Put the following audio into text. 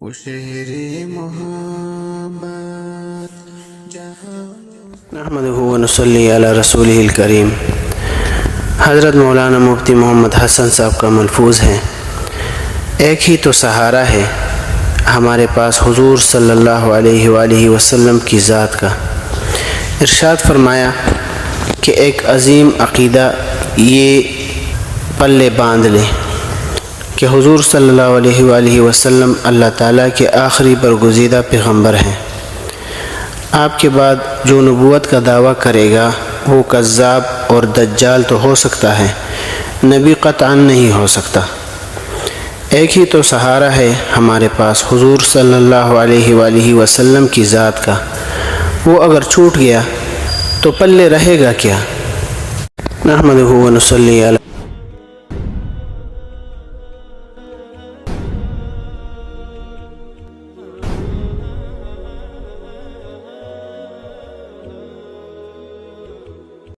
وہ شہر محبت جہاں نحمدہ و نصلی علی رسولہ الکریم۔ حضرت مولانا مفتی محمد حسن صاحب کا ملفوظ ہے، ایک ہی تو سہارا ہے ہمارے پاس حضور صلی اللہ علیہ وآلہ وسلم کی ذات کا۔ ارشاد فرمایا کہ ایک عظیم عقیدہ یہ پلے باندھ لیں کہ حضور صلی اللہ علیہ وآلہ وسلم اللہ تعالیٰ کے آخری برگزیدہ پیغمبر ہیں۔ آپ کے بعد جو نبوت کا دعویٰ کرے گا وہ کذاب اور دجال تو ہو سکتا ہے، نبی قطعاً نہیں ہو سکتا۔ ایک ہی تو سہارا ہے ہمارے پاس حضور صلی اللہ علیہ وآلہ وسلم کی ذات کا، وہ اگر چھوٹ گیا تو پلے رہے گا کیا؟ نحمدہ و نصلی علی